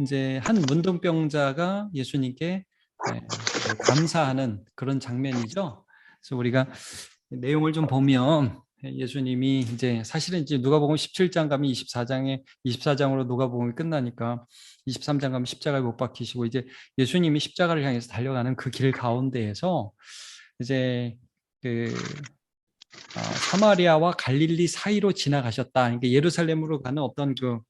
이제 한 문둥병자가 예수님께 감사하는 그런 장면이죠. 그래서 우리가 내용을 좀 보면 예수님이 이제 사실은 이제 누가복음 17장 가면 24장으로 누가복음이 끝나니까 23장 가면 십자가에 못 박히시고 이제 예수님이 십자가를 향해서 달려가는 그 길 가운데에서 이제 사마리아와 갈릴리 사이로 지나가셨다. 그러니까 예루살렘으로 가는 어떤 그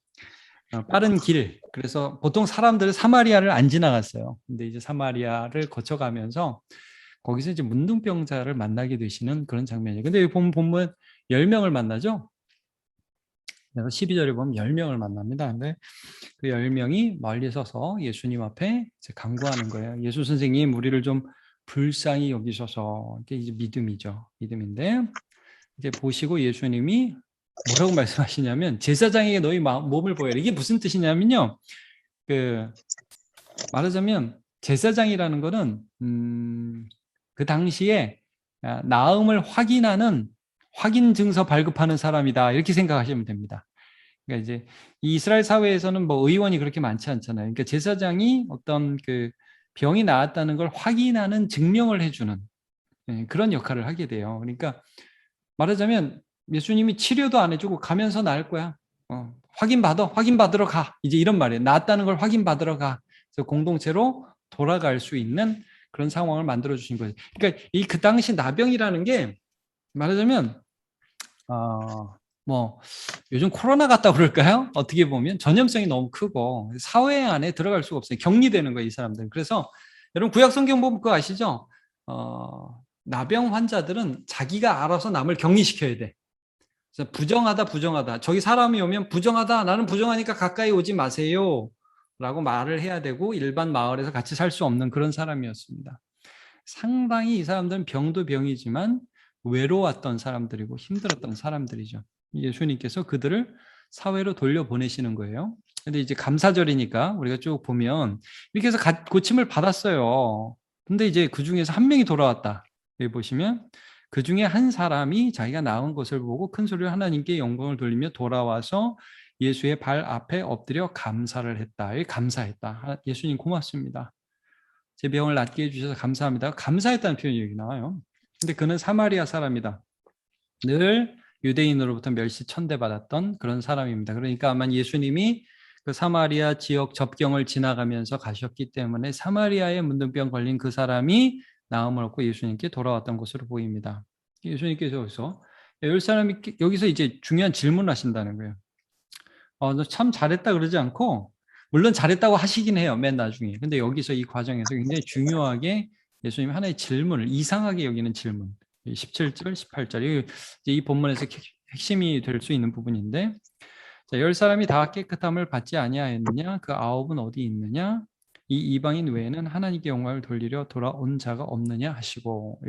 빠른 길. 그래서 보통 사람들은 사마리아를 안 지나갔어요. 근데 이제 사마리아를 거쳐가면서 거기서 이제 문둥병자를 만나게 되시는 그런 장면이에요. 근데 여기 보면 10명을 만나죠? 그래서 12절에 보면 10명을 만납니다. 근데 그 10명이 멀리 서서 예수님 앞에 이제 간구하는 거예요. 예수 선생님, 우리를 좀 불쌍히 여기셔서. 이게 이제 믿음이죠. 믿음인데 이제 보시고 예수님이 뭐라고 말씀하시냐면 제사장에게 너희 몸을 보여라. 이게 무슨 뜻이냐면요. 말하자면 제사장이라는 거는 그 당시에 나음을 확인하는 확인 증서 발급하는 사람이다. 이렇게 생각하시면 됩니다. 그러니까 이제 이스라엘 사회에서는 뭐 의원이 그렇게 많지 않잖아요. 그러니까 제사장이 어떤 그 병이 나았다는 걸 확인하는 증명을 해주는 그런 역할을 하게 돼요. 그러니까 말하자면 예수님이 치료도 안 해주고 가면서 나을 거야. 확인받으러 가. 이제 이런 말이에요. 나았다는 걸 확인받으러 가. 그래서 공동체로 돌아갈 수 있는 그런 상황을 만들어 주신 거예요. 그러니까 그 당시 나병이라는 게 말하자면 뭐 요즘 코로나 같다고 그럴까요? 어떻게 보면 전염성이 너무 크고 사회 안에 들어갈 수가 없어요. 격리되는 거예요, 이 사람들은. 그래서 여러분 구약 성경 보면 그거 아시죠? 나병 환자들은 자기가 알아서 남을 격리시켜야 돼. 그래서 부정하다. 저기 사람이 오면 부정하다. 나는 부정하니까 가까이 오지 마세요. 라고 말을 해야 되고 일반 마을에서 같이 살 수 없는 그런 사람이었습니다. 상당히 이 사람들은 병도 병이지만 외로웠던 사람들이고 힘들었던 사람들이죠. 예수님께서 그들을 사회로 돌려보내시는 거예요. 근데 이제 감사절이니까 우리가 쭉 보면 이렇게 해서 고침을 받았어요. 근데 이제 그 중에서 한 명이 돌아왔다. 여기 보시면 그 중에 한 사람이 자기가 나은 것을 보고 큰 소리로 하나님께 영광을 돌리며 돌아와서 예수의 발 앞에 엎드려 감사를 했다. 감사했다. 예수님 고맙습니다. 제 병을 낫게 해주셔서 감사합니다. 감사했다는 표현이 여기 나와요. 근데 그는 사마리아 사람이다. 늘 유대인으로부터 멸시 천대받았던 그런 사람입니다. 그러니까 아마 예수님이 그 사마리아 지역 접경을 지나가면서 가셨기 때문에 사마리아에 문둥병 걸린 그 사람이 나음을 얻고 예수님께 돌아왔던 것으로 보입니다. 예수님께서 여기서 열 사람이 여기서 이제 중요한 질문을 하신다는 거예요. 너 참 잘했다 그러지 않고 물론 잘했다고 하시긴 해요. 맨 나중에. 근데 여기서 이 과정에서 굉장히 중요하게 예수님이 하나의 질문을 이상하게 여기는 질문. 17절, 18절. 이 본문에서 핵심이 될 수 있는 부분인데 자, 10사람이 다 깨끗함을 받지 아니하였느냐? 그 9은 어디 있느냐? 이 이방인 외에는 하나님께 영광을 돌리려 돌아온 자가 없느냐 하시고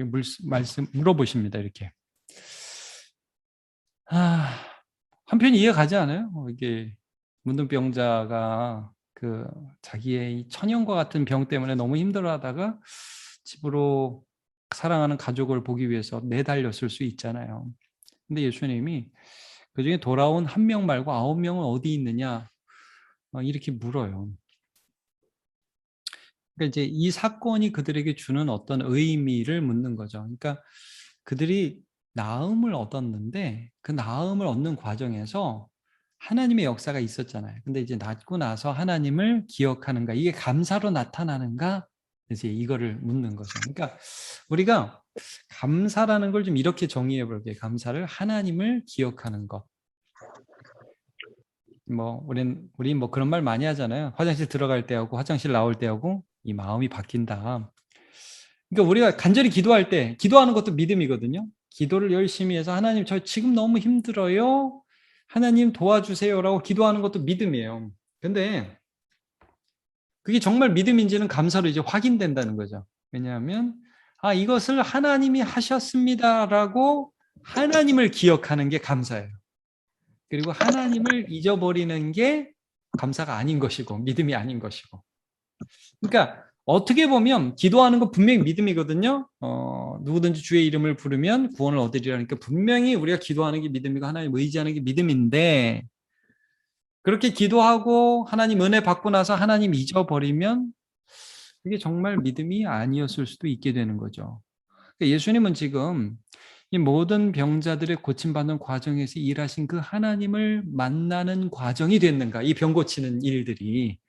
말씀 물어보십니다. 이렇게. 한편 이해가 가지 않아요? 이게 문둥병자가 그 자기의 이 천연과 같은 병 때문에 너무 힘들어하다가 집으로 사랑하는 가족을 보기 위해서 내달렸을 수 있잖아요. 근데 예수님이 그 중에 돌아온 한 명 말고 9명은 어디 있느냐 이렇게 물어요. 그러니까 이제 이 사건이 그들에게 주는 어떤 의미를 묻는 거죠. 그러니까 그들이 나음을 얻었는데 그 나음을 얻는 과정에서 하나님의 역사가 있었잖아요. 근데 이제 낫고 나서 하나님을 기억하는가? 이게 감사로 나타나는가? 이제 이거를 묻는 거죠. 그러니까 우리가 감사라는 걸 좀 이렇게 정의해 볼게요. 감사를 하나님을 기억하는 것. 우린 뭐 그런 말 많이 하잖아요. 화장실 들어갈 때하고 화장실 나올 때하고 이 마음이 바뀐다. 그러니까 우리가 간절히 기도할 때 기도하는 것도 믿음이거든요. 기도를 열심히 해서 하나님 저 지금 너무 힘들어요. 하나님 도와주세요라고 기도하는 것도 믿음이에요. 근데 그게 정말 믿음인지는 감사로 이제 확인된다는 거죠. 왜냐하면 이것을 하나님이 하셨습니다라고 하나님을 기억하는 게 감사예요. 그리고 하나님을 잊어버리는 게 감사가 아닌 것이고 믿음이 아닌 것이고. 그러니까 어떻게 보면 기도하는 건 분명히 믿음이거든요. 누구든지 주의 이름을 부르면 구원을 얻으리라니까 분명히 우리가 기도하는 게 믿음이고 하나님 의지하는 게 믿음인데 그렇게 기도하고 하나님 은혜 받고 나서 하나님 잊어버리면 그게 정말 믿음이 아니었을 수도 있게 되는 거죠. 예수님은 지금 이 모든 병자들의 고침받는 과정에서 일하신 그 하나님을 만나는 과정이 됐는가? 이 병 고치는 일들이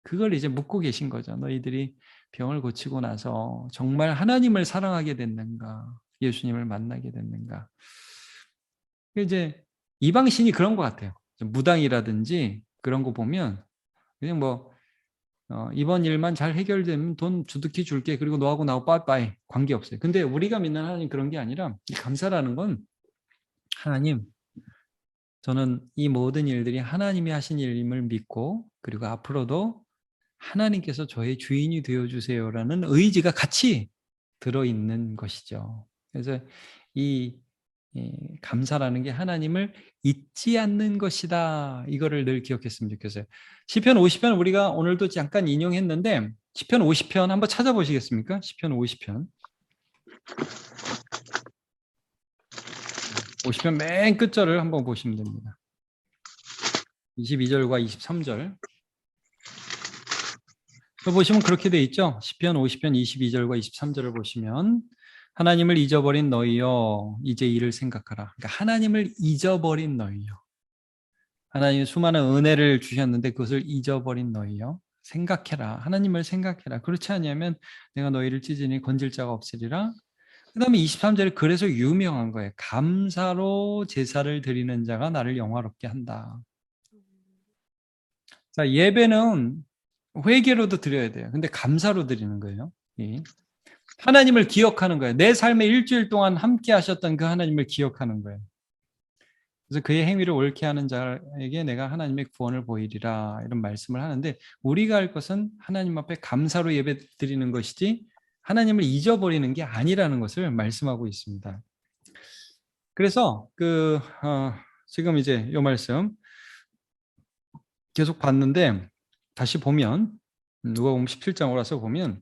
그걸 이제 묻고 계신 거죠. 너희들이 병을 고치고 나서 정말 하나님을 사랑하게 됐는가? 예수님을 만나게 됐는가? 이제 이방신이 그런 것 같아요. 무당이라든지 그런 거 보면 그냥 뭐 이번 일만 잘 해결되면 돈 주득히 줄게. 그리고 너하고 나하고 빠이빠이. 관계없어요. 근데 우리가 믿는 하나님 그런 게 아니라 이 감사라는 건 하나님, 저는 이 모든 일들이 하나님이 하신 일임을 믿고 그리고 앞으로도 하나님께서 저의 주인이 되어주세요라는 의지가 같이 들어있는 것이죠. 그래서 이 감사라는 게 하나님을 잊지 않는 것이다. 이거를 늘 기억했으면 좋겠어요. 시편 50편 우리가 오늘도 잠깐 인용했는데 시편 50편 한번 찾아보시겠습니까? 시편 50편. 50편 맨 끝절을 한번 보시면 됩니다. 22절과 23절. 보시면 그렇게 돼 있죠. 시편 50편 22절과 23절을 보시면 하나님을 잊어버린 너희여 이제 이를 생각하라. 그러니까 하나님을 잊어버린 너희여. 하나님 수많은 은혜를 주셨는데 그것을 잊어버린 너희여. 생각해라. 하나님을 생각해라. 그렇지 않으면 내가 너희를 찢으니 건질 자가 없으리라. 그 다음에 23절에 그래서 유명한 거예요. 감사로 제사를 드리는 자가 나를 영화롭게 한다. 자, 예배는 회개로도 드려야 돼요. 근데 감사로 드리는 거예요. 하나님을 기억하는 거예요. 내 삶의 일주일 동안 함께 하셨던 그 하나님을 기억하는 거예요. 그래서 그의 행위를 옳게 하는 자에게 내가 하나님의 구원을 보이리라 이런 말씀을 하는데 우리가 할 것은 하나님 앞에 감사로 예배 드리는 것이지 하나님을 잊어버리는 게 아니라는 것을 말씀하고 있습니다. 그래서 지금 이제 이 말씀 계속 봤는데 다시 보면 누가복음 17장으로 와서 보면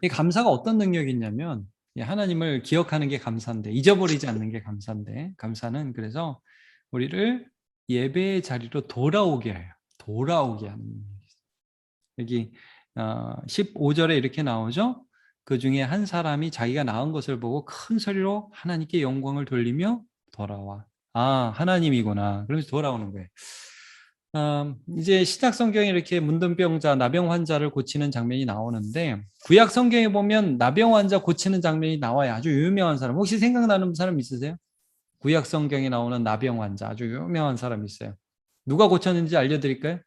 이 감사가 어떤 능력이 있냐면 하나님을 기억하는 게 감사인데 잊어버리지 않는 게 감사인데 감사는 그래서 우리를 예배의 자리로 돌아오게 해요. 돌아오게 하는 여기 15절에 이렇게 나오죠. 그 중에 한 사람이 자기가 낳은 것을 보고 큰 소리로 하나님께 영광을 돌리며 돌아와. 아, 하나님이구나. 그러면서 돌아오는 거예요. 이제 신약 성경에 이렇게 문둥병자, 나병 환자를 고치는 장면이 나오는데 구약 성경에 보면 나병 환자 고치는 장면이 나와요. 아주 유명한 사람. 혹시 생각나는 사람 있으세요? 구약 성경에 나오는 나병 환자 아주 유명한 사람 있어요. 누가 고쳤는지 알려드릴까요?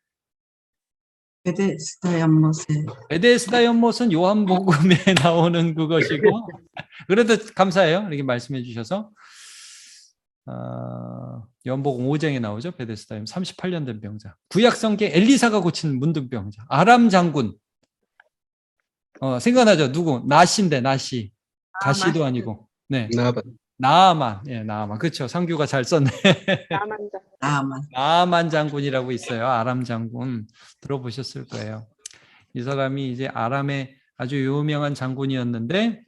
베데스다 연못에 베데스다 연못은 요한복음에 나오는 그것이고 그래도 감사해요. 이렇게 말씀해 주셔서 요한복음 5장에 나오죠. 베데스다 연못 38년 된 병자. 구약 성경 엘리사가 고친 문둥병자. 아람 장군. 생각나죠? 누구? 나시인데 나시. 가시도 아니고. 네. 나아만. 예, 나아만. 그렇죠. 상규가 잘 썼네. 나아만 장군이라고 있어요. 아람 장군. 들어보셨을 거예요. 이 사람이 이제 아람의 아주 유명한 장군이었는데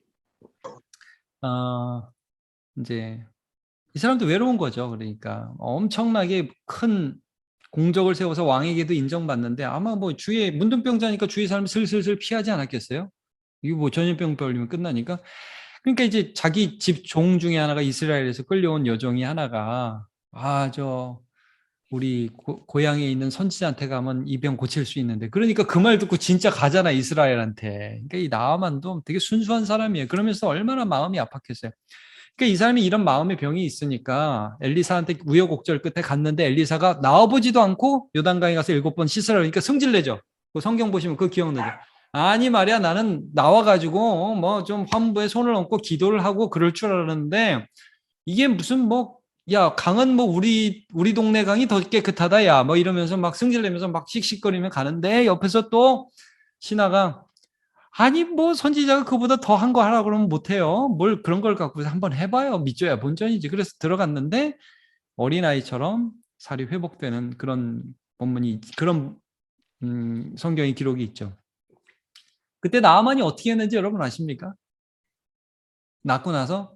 이제 이 사람도 외로운 거죠. 그러니까 엄청나게 큰 공적을 세워서 왕에게도 인정받는데 아마 뭐 주위에 문둥병자니까 주위 사람이 슬슬슬 피하지 않았겠어요? 이거 뭐 전염병 걸리면 끝나니까. 그러니까 이제 자기 집 종 중에 하나가 이스라엘에서 끌려온 여종이 하나가 우리 고향에 있는 선지자한테 가면 이 병 고칠 수 있는데 그러니까 그 말 듣고 진짜 가잖아 이스라엘한테. 그러니까 이 나아만도 되게 순수한 사람이에요. 그러면서 얼마나 마음이 아팠겠어요. 그러니까 이 사람이 이런 마음의 병이 있으니까 엘리사한테 우여곡절 끝에 갔는데 엘리사가 나와보지도 않고 요단강에 가서 7번 씻으라 그러니까 성질내죠. 그 성경 보시면 그거 기억나죠. 아니 말이야 나는 나와가지고 뭐 좀 화무부에 손을 얹고 기도를 하고 그럴 줄 알았는데 이게 무슨 뭐 야 강은 뭐 우리 동네 강이 더 깨끗하다 야 뭐 이러면서 막 승질내면서 막 씩씩거리며 가는데 옆에서 또 신하가 아니 뭐 선지자가 그보다 더 한 거 하라고 그러면 못해요. 뭘 그런 걸 갖고 한번 해봐요. 믿줘야 본전이지. 그래서 들어갔는데 어린아이처럼 살이 회복되는 그런 본문이 그런 성경의 기록이 있죠. 그때 나아만이 어떻게 했는지 여러분 아십니까? 낳고 나서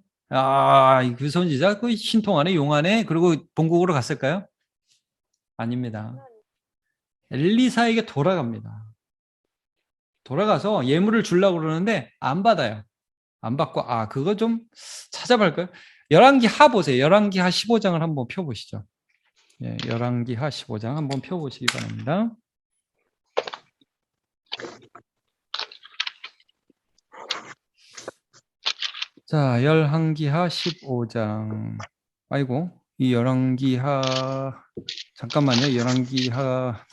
그 선지자 그 신통하네 용하네 그리고 본국으로 갔을까요? 아닙니다. 엘리사에게 돌아갑니다. 돌아가서 예물을 주려고 그러는데 안 받아요. 안 받고 그거 좀 찾아볼까요? 열왕기하 보세요. 열왕기하 15장을 한번 펴보시죠. 예, 열왕기하 15장 한번 펴보시기 바랍니다. 자, 열왕기하 15장. 아이고, 이 열왕기하 잠깐만요. 열왕기하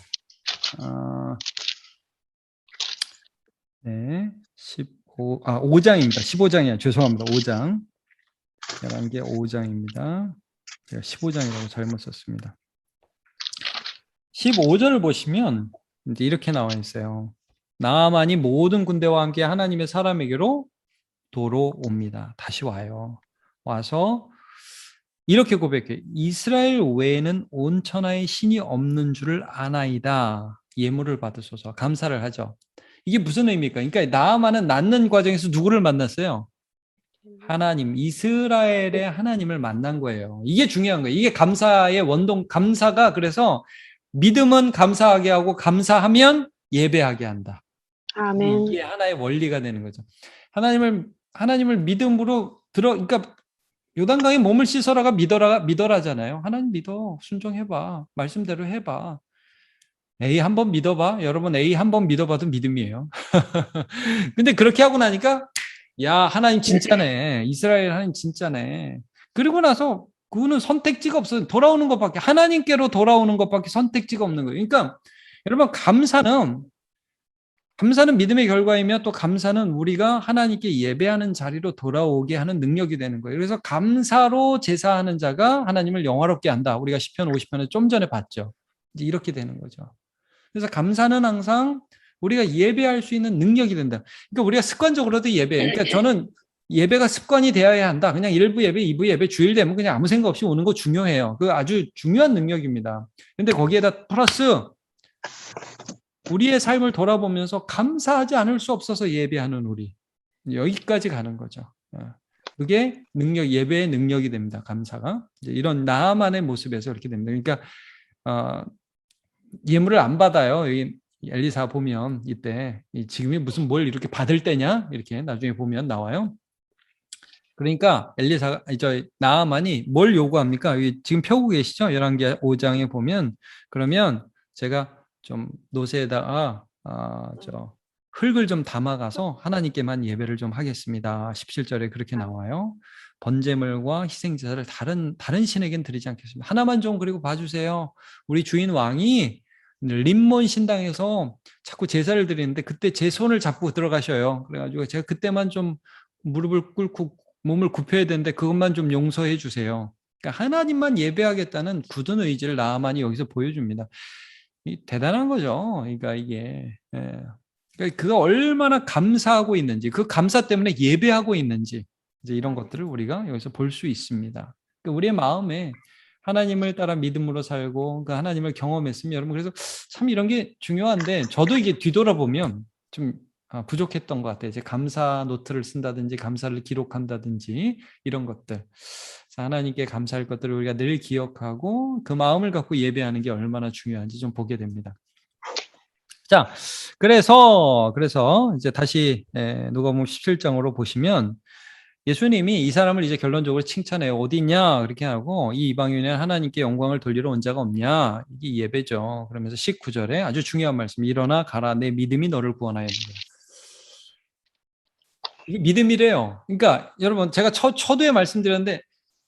네, 5장입니다. 15장이야. 죄송합니다. 5장. 열왕기하 5장입니다. 제가 15장이라고 잘못 썼습니다. 15절을 보시면 이제 이렇게 나와 있어요. 나아만이 모든 군대와 함께 하나님의 사람에게로 돌아옵니다. 다시 와요. 와서 이렇게 고백해. 이스라엘 외에는 온 천하에 신이 없는 줄을 아나이다. 예물을 받으소서. 감사를 하죠. 이게 무슨 의미입니까? 그러니까 나아만은 낳는 과정에서 누구를 만났어요? 하나님, 이스라엘의 하나님을 만난 거예요. 이게 중요한 거예요. 이게 감사의 원동, 감사가 그래서 믿음은 감사하게 하고 감사하면 예배하게 한다. 아멘. 이게 하나의 원리가 되는 거죠. 하나님을 믿음으로 그러니까 요단강에 몸을 씻어라가 믿어라잖아요. 하나님 믿어, 순종해봐, 말씀대로 해봐. A 한번 믿어봐. 여러분 A 한번 믿어봐도 믿음이에요. 근데 그렇게 하고 나니까 야 하나님 진짜네. 이스라엘 하나님 진짜네. 그리고 나서 그거는 선택지가 없어요. 돌아오는 것밖에 하나님께로 돌아오는 것밖에 선택지가 없는 거예요. 그러니까 여러분 감사는 믿음의 결과이며 또 감사는 우리가 하나님께 예배하는 자리로 돌아오게 하는 능력이 되는 거예요. 그래서 감사로 제사하는 자가 하나님을 영화롭게 한다. 우리가 시편 50편에 좀 전에 봤죠. 이제 이렇게 되는 거죠. 그래서 감사는 항상 우리가 예배할 수 있는 능력이 된다. 그러니까 우리가 습관적으로도 그러니까 저는 예배가 습관이 되어야 한다. 그냥 1부 예배, 2부 예배, 주일 되면 그냥 아무 생각 없이 오는 거 중요해요. 그 아주 중요한 능력입니다. 근데 거기에다 플러스 우리의 삶을 돌아보면서 감사하지 않을 수 없어서 예배하는 우리. 여기까지 가는 거죠. 그게 예배의 능력이 됩니다. 감사가. 이런 나만의 모습에서 이렇게 됩니다. 그러니까 예물을 안 받아요. 여기 엘리사 보면 이때 지금이 무슨 뭘 이렇게 받을 때냐 이렇게 나중에 보면 나와요. 그러니까 나아만이 뭘 요구합니까? 여기 지금 펴고 계시죠? 11개 5장에 보면 그러면 제가 좀 노새에다가 흙을 좀 담아가서 하나님께만 예배를 좀 하겠습니다. 17절에 그렇게 나와요. 번제물과 희생제사를 다른 신에겐 드리지 않겠습니다. 하나만 좀 그리고 봐주세요. 우리 주인 왕이 림몬 신당에서 자꾸 제사를 드리는데 그때 제 손을 잡고 들어가셔요. 그래가지고 제가 그때만 좀 무릎을 꿇고 몸을 굽혀야 되는데 그것만 좀 용서해 주세요. 그러니까 하나님만 예배하겠다는 굳은 의지를 나아만이 여기서 보여줍니다. 대단한 거죠. 그러니까 이게 그러니까 그가 얼마나 감사하고 있는지, 그 감사 때문에 예배하고 있는지 이제 이런 것들을 우리가 여기서 볼 수 있습니다. 그러니까 우리의 마음에 하나님을 따라 믿음으로 살고 그 하나님을 경험했으면 여러분 그래서 참 이런 게 중요한데 저도 이게 뒤돌아보면 좀 부족했던 것 같아요. 이제 감사 노트를 쓴다든지 감사를 기록한다든지 이런 것들. 하나님께 감사할 것들을 우리가 늘 기억하고 그 마음을 갖고 예배하는 게 얼마나 중요한지 좀 보게 됩니다. 자, 그래서 이제 다시 누가복음 17장으로 보시면 예수님이 이 사람을 이제 결론적으로 칭찬해요. 어디 있냐? 그렇게 하고 이 이방인은 하나님께 영광을 돌리러 온 자가 없냐? 이게 예배죠. 그러면서 19절에 아주 중요한 말씀. 일어나 가라. 내 믿음이 너를 구원하였느니라. 이게 믿음이래요. 그러니까 여러분 제가 초두에 말씀드렸는데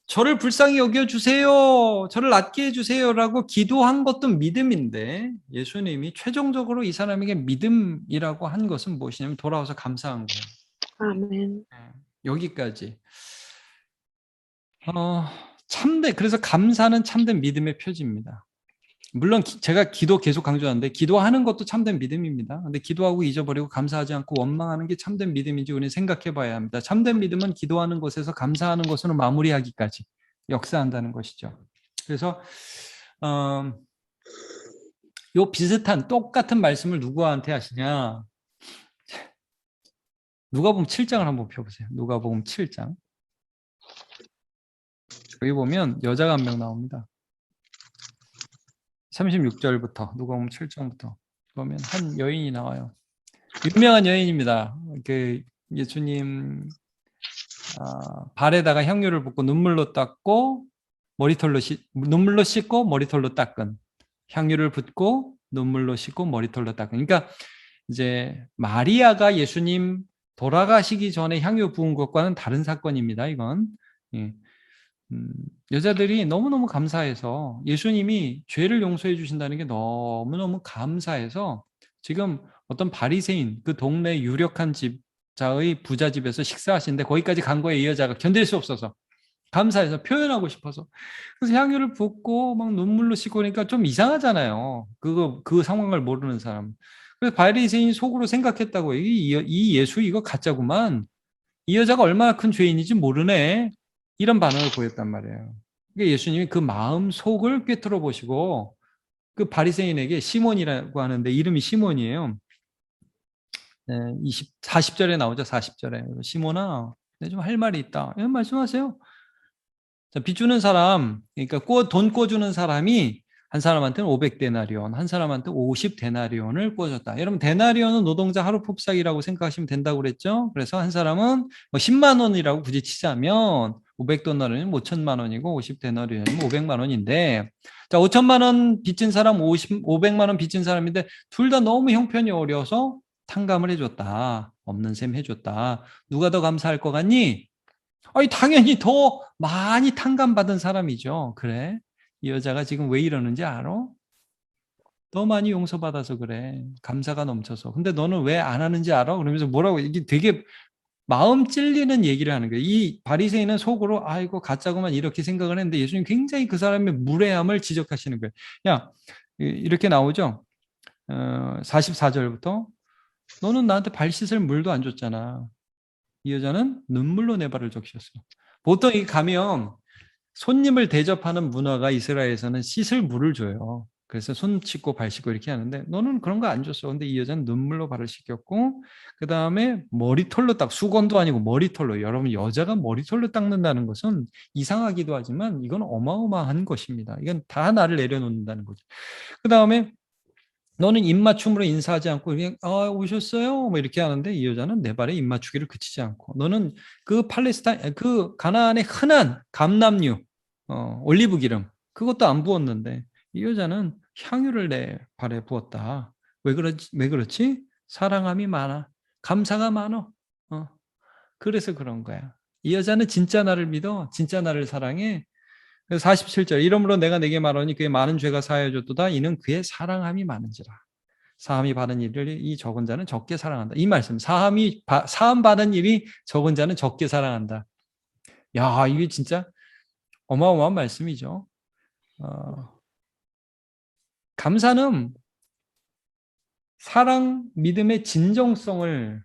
저를 불쌍히 여겨주세요. 저를 낫게 해주세요라고 기도한 것도 믿음인데 예수님이 최종적으로 이 사람에게 믿음이라고 한 것은 무엇이냐면 돌아와서 감사한 거예요. 아멘. 여기까지. 그래서 감사는 참된 믿음의 표지입니다. 물론 제가 기도 계속 강조하는데 기도하는 것도 참된 믿음입니다. 근데 기도하고 잊어버리고 감사하지 않고 원망하는 게 참된 믿음인지 우리는 생각해 봐야 합니다. 참된 믿음은 기도하는 것에서 감사하는 것으로 마무리하기까지 역사한다는 것이죠. 그래서 요 비슷한 똑같은 말씀을 누구한테 하시냐? 누가복음 7장을 한번 펴보세요. 누가복음 7장. 여기 보면 여자가 한 명 나옵니다. 36절부터 누가복음 7장부터 보면 한 여인이 나와요. 유명한 여인입니다. 그 예수님 발에다가 향유를 붓고 눈물로 닦고 눈물로 씻고 머리털로 닦은, 향유를 붓고 눈물로 씻고 머리털로 닦은. 그러니까 이제 마리아가 예수님 돌아가시기 전에 향유 부은 것과는 다른 사건입니다. 이건 예. 여자들이 너무너무 감사해서 예수님이 죄를 용서해 주신다는 게 너무너무 감사해서 지금 어떤 바리새인, 그 동네 유력한 집자의 부자 집에서 식사하시는데 거기까지 간 거에 이 여자가 견딜 수 없어서 감사해서 표현하고 싶어서, 그래서 향유를 붓고 막 눈물로 씻고 그러니까 좀 이상하잖아요. 그 상황을 모르는 사람. 그래서 바리새인이 속으로 생각했다고, 이 예수 이거 가짜구만. 이 여자가 얼마나 큰 죄인인지 모르네. 이런 반응을 보였단 말이에요. 그러니까 예수님이 그 마음 속을 꿰뚫어 보시고 그 바리새인에게, 시몬이라고 하는데 이름이 시몬이에요. 네, 40절에 나오죠. 40절에. 시몬아, 내 좀 할 말이 있다. 예, 말씀하세요. 자, 빚주는 사람, 그러니까 돈 꿔주는 사람이 한 사람한테는 500데나리온, 한 사람한테 50데나리온을 꿔줬다. 여러분, 데나리온은 노동자 하루 품삯이라고 생각하시면 된다고 그랬죠? 그래서 한 사람은 뭐 10만 원이라고 굳이 치자면 500데나리온이면 5천만 원이고 50데나리온이면 500만 원인데, 자, 5천만 원 빚진 사람, 500만 원 빚진 사람인데 둘 다 너무 형편이 어려워서 탕감을 해줬다. 없는 셈 해줬다. 누가 더 감사할 것 같니? 아니, 당연히 더 많이 탕감받은 사람이죠. 그래. 이 여자가 지금 왜 이러는지 알아? 더 많이 용서받아서 그래. 감사가 넘쳐서. 근데 너는 왜 안 하는지 알아? 그러면서 뭐라고, 이게 되게 마음 찔리는 얘기를 하는 거예요. 이 바리새인은 속으로 아이고 가짜구만 이렇게 생각을 했는데 예수님 굉장히 그 사람의 무례함을 지적하시는 거예요. 야, 이렇게 나오죠. 44절부터 너는 나한테 발 씻을 물도 안 줬잖아. 이 여자는 눈물로 내 발을 적셨어. 보통 이 가면 손님을 대접하는 문화가 이스라엘에서는 씻을 물을 줘요. 그래서 손 씻고 발 씻고 이렇게 하는데 너는 그런 거 안 줬어. 근데 이 여자는 눈물로 발을 씻겼고, 그 다음에 머리털로 수건도 아니고 머리털로. 여러분, 여자가 머리털로 닦는다는 것은 이상하기도 하지만 이건 어마어마한 것입니다. 이건 다 나를 내려놓는다는 거죠. 그 다음에 너는 입맞춤으로 인사하지 않고 그냥 오셨어요? 뭐 이렇게 하는데 이 여자는 내 발에 입맞추기를 그치지 않고, 너는 그 가나안의 흔한 감람류, 올리브 기름 그것도 안 부었는데 이 여자는 향유를 내 발에 부었다. 왜 그렇지? 사랑함이 많아. 감사가 많어. 그래서 그런 거야. 이 여자는 진짜 나를 믿어. 진짜 나를 사랑해. 그래서 47절, 이러므로 내가 내게 말하니 그의 많은 죄가 사하여졌도다. 이는 그의 사랑함이 많은지라. 사함이 받은 일을 이 적은 자는 적게 사랑한다. 이 말씀, 사함 받은 일이 적은 자는 적게 사랑한다. 야, 이게 진짜 어마어마한 말씀이죠. 감사는 사랑, 믿음의 진정성을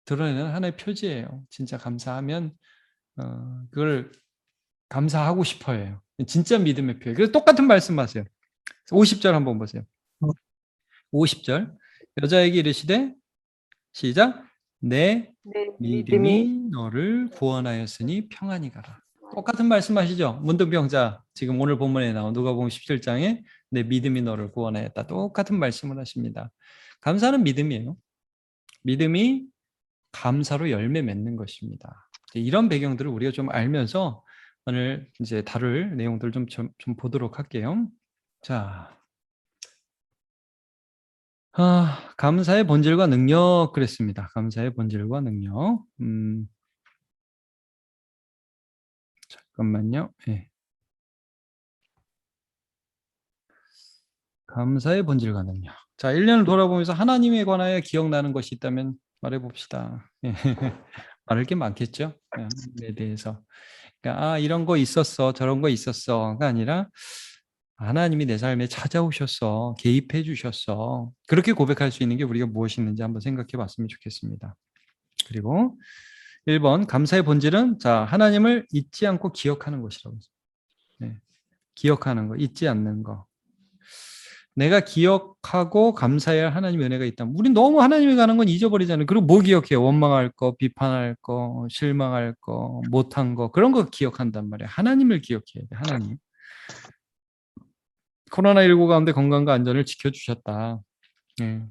드러내는 하나의 표지예요. 진짜 감사하면 그걸 감사하고 싶어해요. 진짜 믿음의 표현. 그래서 똑같은 말씀하세요. 50절 한번 보세요. 50절. 여자에게 이르시되, 시작. 내 내 믿음이 너를 구원하였으니 평안히 가라. 똑같은 말씀하시죠. 문둥병자, 지금 오늘 본문에 나온 누가복음 17장에 내 믿음이 너를 구원하였다. 똑같은 말씀을 하십니다. 감사는 믿음이에요. 믿음이 감사로 열매 맺는 것입니다. 이런 배경들을 우리가 좀 알면서 오늘 이제 다룰 내용들 좀 보도록 할게요. 자, 감사의 본질과 능력 그랬습니다. 감사의 본질과 능력. 잠깐만요. 네. 감사의 본질과 능력. 자, 1년을 돌아보면서 하나님에 관하여 기억나는 것이 있다면 말해봅시다. 말할 게 많겠죠? 하나님에 대해서. 그러니까 이런 거 있었어, 저런 거 있었어가 아니라 하나님이 내 삶에 찾아오셨어, 개입해 주셨어. 그렇게 고백할 수 있는 게 우리가 무엇이 있는지 한번 생각해 봤으면 좋겠습니다. 그리고 1번, 감사의 본질은 하나님을 잊지 않고 기억하는 것이라고 했습니다. 네, 기억하는 거, 잊지 않는 거. 내가 기억하고 감사해야 할 하나님의 은혜가 있다. 우린 너무 하나님에 관한 건 잊어버리잖아요. 그리고 뭐 기억해요? 원망할 거, 비판할 거, 실망할 거, 못한 거, 그런 거 기억한단 말이에요. 하나님을 기억해야 돼, 하나님. 코로나19 가운데 건강과 안전을 지켜주셨다. 예.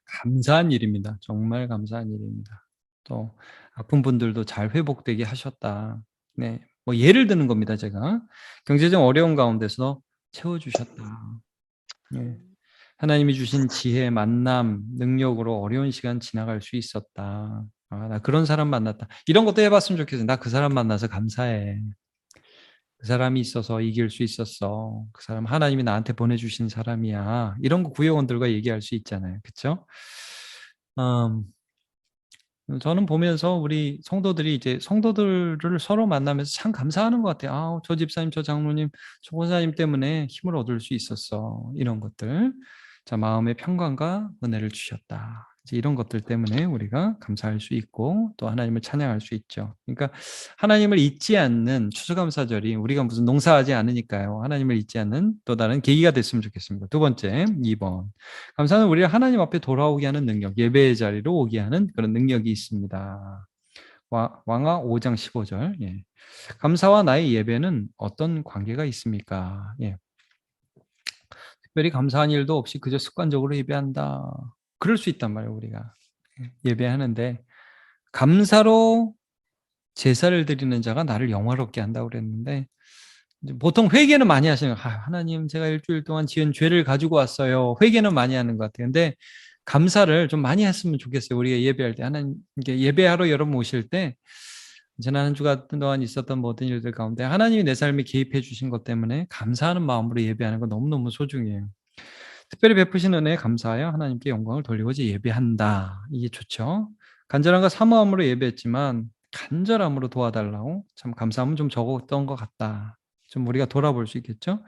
감사한 일입니다. 정말 감사한 일입니다. 또 아픈 분들도 잘 회복되게 하셨다. 네, 뭐 예를 드는 겁니다. 제가 경제적 어려운 가운데서 채워주셨다. 예. 하나님이 주신 지혜, 만남, 능력으로 어려운 시간 지나갈 수 있었다. 아, 나 그런 사람 만났다. 이런 것도 해봤으면 좋겠어요. 나 그 사람 만나서 감사해. 그 사람이 있어서 이길 수 있었어. 그 사람 하나님이 나한테 보내주신 사람이야. 이런 거 구역원들과 얘기할 수 있잖아요. 그렇죠? 저는 보면서 우리 성도들이 이제 성도들을 서로 만나면서 참 감사하는 것 같아요. 아, 저 집사님, 저 장로님, 저 권사님 때문에 힘을 얻을 수 있었어. 이런 것들. 자, 마음의 평강과 은혜를 주셨다. 이제 이런 것들 때문에 우리가 감사할 수 있고 또 하나님을 찬양할 수 있죠. 그러니까 하나님을 잊지 않는 추수감사절이 우리가 무슨 농사하지 않으니까요. 하나님을 잊지 않는 또 다른 계기가 됐으면 좋겠습니다. 두 번째, 2번. 감사는 우리가 하나님 앞에 돌아오게 하는 능력, 예배의 자리로 오게 하는 그런 능력이 있습니다. 왕하 5장 15절. 예. 감사와 나의 예배는 어떤 관계가 있습니까? 예. 특별히 감사한 일도 없이 그저 습관적으로 예배한다. 그럴 수 있단 말이에요, 우리가. 예배하는데 감사로 제사를 드리는 자가 나를 영화롭게 한다고 그랬는데 보통 회개는 많이 하시는 거예요. 하나님, 제가 일주일 동안 지은 죄를 가지고 왔어요. 회개는 많이 하는 것 같아요. 근데 감사를 좀 많이 했으면 좋겠어요. 우리가 예배할 때 하나님, 예배하러 여러분 오실 때 지난 한 주간 동안 있었던 모든 일들 가운데 하나님이 내 삶에 개입해 주신 것 때문에 감사하는 마음으로 예배하는 거 너무너무 소중해요. 특별히 베푸신 은혜에 감사하여 하나님께 영광을 돌리고 예배한다. 이게 좋죠. 간절함과 사모함으로 예배했지만 간절함으로 도와달라고 참 감사함은 좀 적었던 것 같다. 좀 우리가 돌아볼 수 있겠죠.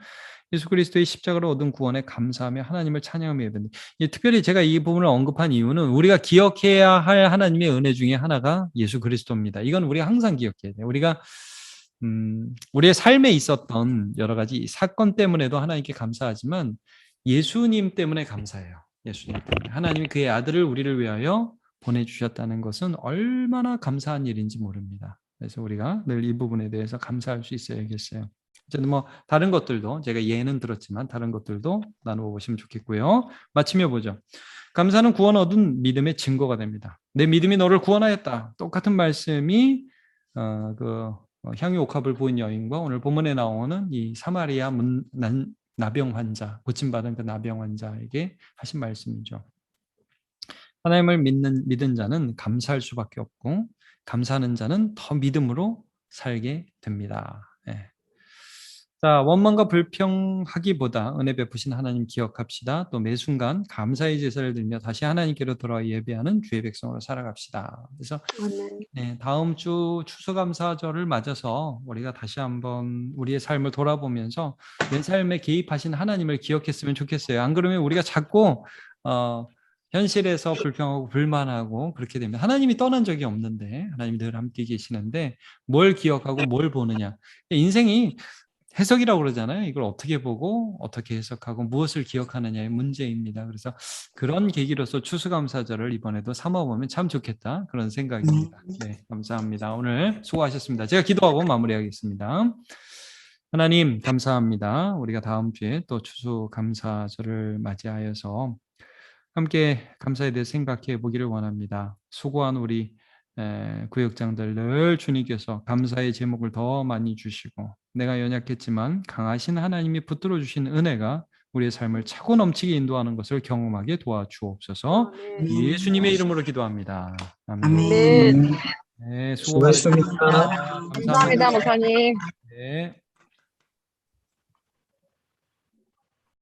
예수 그리스도의 십자가로 얻은 구원에 감사하며 하나님을 찬양하며 예배한다. 특별히 제가 이 부분을 언급한 이유는 우리가 기억해야 할 하나님의 은혜 중에 하나가 예수 그리스도입니다. 이건 우리가 항상 기억해야 돼요. 우리가 우리의 삶에 있었던 여러 가지 사건 때문에도 하나님께 감사하지만 예수님 때문에 감사해요. 예수님 때문에. 하나님이 그의 아들을 우리를 위하여 보내주셨다는 것은 얼마나 감사한 일인지 모릅니다. 그래서 우리가 늘 이 부분에 대해서 감사할 수 있어야겠어요. 어쨌든 뭐 다른 것들도 제가 예는 들었지만 다른 것들도 나누어 보시면 좋겠고요. 마치며 보죠. 감사는 구원 얻은 믿음의 증거가 됩니다. 내 믿음이 너를 구원하였다. 똑같은 말씀이 향유 옥합을 보인 여인과 오늘 본문에 나오는 이 사마리아 나병 환자, 고침받은 그 나병 환자에게 하신 말씀이죠. 하나님을 믿은 자는 감사할 수밖에 없고 감사하는 자는 더 믿음으로 살게 됩니다. 네. 자, 원망과 불평하기보다 은혜 베푸신 하나님 기억합시다. 또 매 순간 감사의 제사를 드리며 다시 하나님께로 돌아와 예배하는 주의 백성으로 살아갑시다. 그래서 네, 다음 주 추수감사절을 맞아서 우리가 다시 한번 우리의 삶을 돌아보면서 내 삶에 개입하신 하나님을 기억했으면 좋겠어요. 안 그러면 우리가 자꾸 현실에서 불평하고 불만하고 그렇게 됩니다. 하나님이 떠난 적이 없는데 하나님이 늘 함께 계시는데 뭘 기억하고 뭘 보느냐. 인생이 해석이라고 그러잖아요. 이걸 어떻게 보고 어떻게 해석하고 무엇을 기억하느냐의 문제입니다. 그래서 그런 계기로서 추수감사절을 이번에도 삼아보면 참 좋겠다. 그런 생각입니다. 네, 감사합니다. 오늘 수고하셨습니다. 제가 기도하고 마무리하겠습니다. 하나님 감사합니다. 우리가 다음 주에 또 추수감사절을 맞이하여서 함께 감사에 대해 생각해 보기를 원합니다. 수고한 우리 구역장들 늘 주님께서 감사의 제목을 더 많이 주시고 내가 연약했지만 강하신 하나님이 붙들어 주신 은혜가 우리의 삶을 차고 넘치게 인도하는 것을 경험하게 도와주옵소서. 예수님의 이름으로 기도합니다. 아멘. 네, 수고하셨습니다. 감사합니다, 목사님. 네.